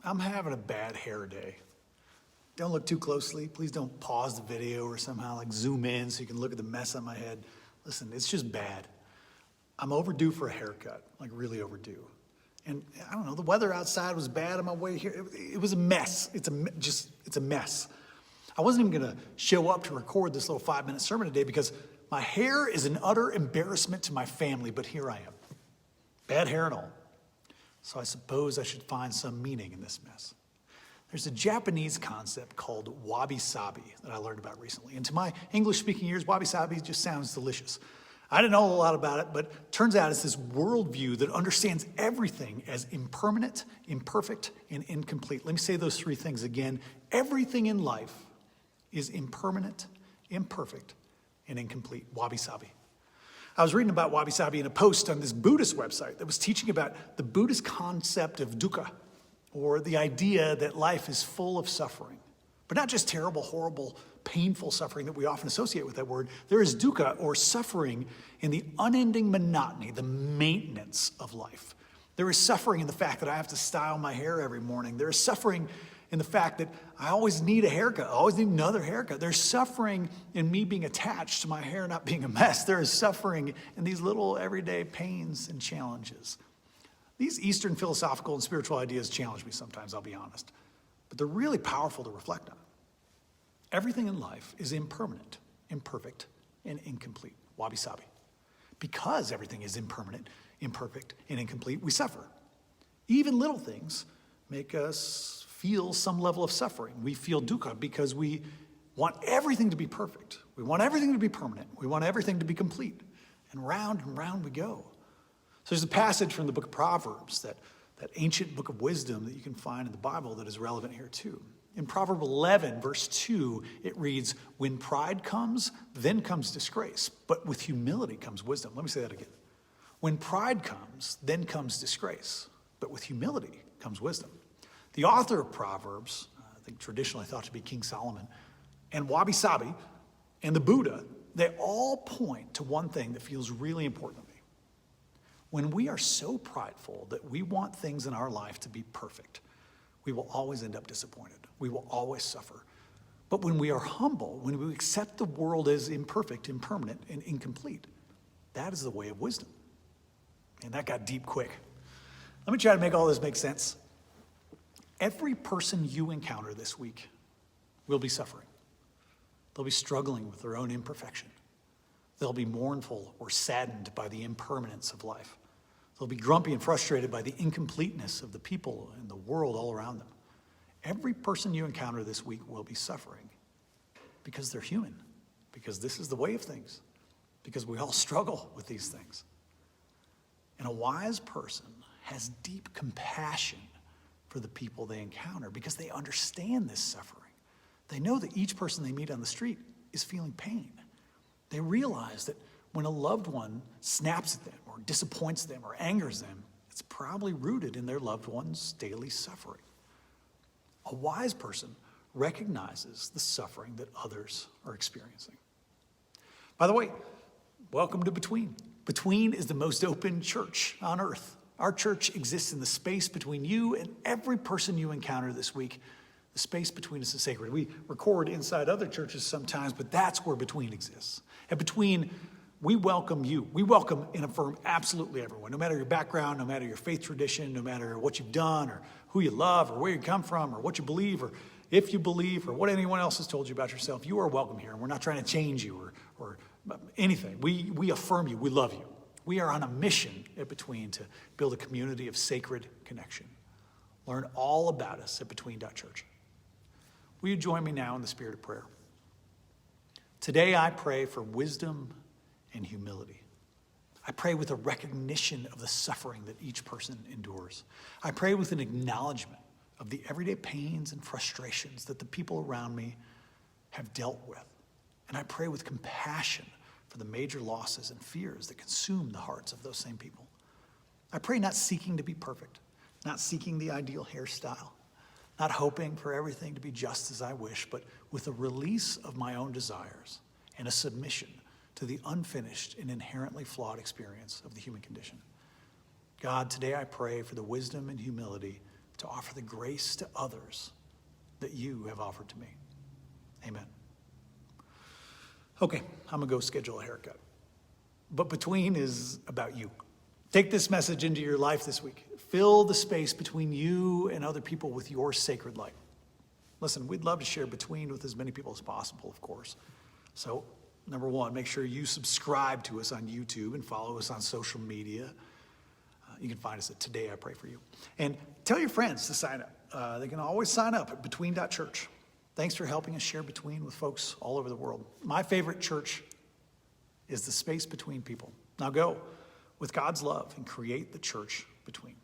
I'm having a bad hair day. Don't look too closely. Please don't pause the video or somehow like zoom in so you can look at the mess on my head. Listen, it's just bad. I'm overdue for a haircut, like really overdue. And I don't know, the weather outside was bad on my way here. It was a mess. It's a mess. I wasn't even gonna show up to record this little 5-minute sermon today because my hair is an utter embarrassment to my family, but here I am. Bad hair and all. So I suppose I should find some meaning in this mess. There's a Japanese concept called wabi-sabi that I learned about recently. And to my English-speaking ears, wabi-sabi just sounds delicious. I didn't know a lot about it, but turns out it's this worldview that understands everything as impermanent, imperfect, and incomplete. Let me say those three things again. Everything in life is impermanent, imperfect, and incomplete. Wabi-sabi. I was reading about wabi-sabi in a post on this Buddhist website that was teaching about the Buddhist concept of dukkha, or the idea that life is full of suffering. But not just terrible, horrible, painful suffering that we often associate with that word. There is dukkha, or suffering, in the unending monotony, the maintenance of life. There is suffering in the fact that I have to style my hair every morning. There is suffering in the fact that I always need a haircut. I always need another haircut. There's suffering in me being attached to my hair not being a mess. There is suffering in these little everyday pains and challenges. These Eastern philosophical and spiritual ideas challenge me sometimes, I'll be honest. But they're really powerful to reflect on. Everything in life is impermanent, imperfect, and incomplete. Wabi-sabi. Because everything is impermanent, imperfect, and incomplete, we suffer. Even little things make us feel some level of suffering. We feel dukkha because we want everything to be perfect. We want everything to be permanent. We want everything to be complete. And round we go. So there's a passage from the book of Proverbs, that ancient book of wisdom that you can find in the Bible that is relevant here too. In Proverbs 11, verse 2, it reads, "When pride comes, then comes disgrace, but with humility comes wisdom." Let me say that again. When pride comes, then comes disgrace, but with humility comes wisdom. The author of Proverbs, I think traditionally thought to be King Solomon, and wabi-sabi, and the Buddha, they all point to one thing that feels really important to me. When we are so prideful that we want things in our life to be perfect, we will always end up disappointed. We will always suffer. But when we are humble, when we accept the world as imperfect, impermanent, and incomplete, that is the way of wisdom. And that got deep quick. Let me try to make all this make sense. Every person you encounter this week will be suffering. They'll be struggling with their own imperfection. They'll be mournful or saddened by the impermanence of life. They'll be grumpy and frustrated by the incompleteness of the people and the world all around them. Every person you encounter this week will be suffering because they're human, because this is the way of things, because we all struggle with these things. And a wise person has deep compassion for the people they encounter because they understand this suffering. They know that each person they meet on the street is feeling pain. They realize that when a loved one snaps at them or disappoints them or angers them, it's probably rooted in their loved one's daily suffering. A wise person recognizes the suffering that others are experiencing. By the way, welcome to Between. Between is the most open church on earth. Our church exists in the space between you and every person you encounter this week. The space between us is sacred. We record inside other churches sometimes, but that's where Between exists. At Between, we welcome you. We welcome and affirm absolutely everyone, no matter your background, no matter your faith tradition, no matter what you've done or who you love or where you come from or what you believe or if you believe or what anyone else has told you about yourself. You are welcome here, and we're not trying to change you or anything. We affirm you. We love you. We are on a mission at Between to build a community of sacred connection. Learn all about us at between.church. Will you join me now in the spirit of prayer? Today I pray for wisdom and humility. I pray with a recognition of the suffering that each person endures. I pray with an acknowledgement of the everyday pains and frustrations that the people around me have dealt with. And I pray with compassion for the major losses and fears that consume the hearts of those same people. I pray not seeking to be perfect, not seeking the ideal hairstyle, not hoping for everything to be just as I wish, but with a release of my own desires and a submission to the unfinished and inherently flawed experience of the human condition. God, today I pray for the wisdom and humility to offer the grace to others that you have offered to me. Amen. Okay, I'm going to go schedule a haircut. But between is about you. Take this message into your life this week. Fill the space between you and other people with your sacred light. Listen, we'd love to share between with as many people as possible, of course. So, number one, make sure you subscribe to us on YouTube and follow us on social media. You can find us at Today I Pray For You. And tell your friends to sign up. They can always sign up at between.church. Thanks for helping us share Between with folks all over the world. My favorite church is the space between people. Now go with God's love and create the church between.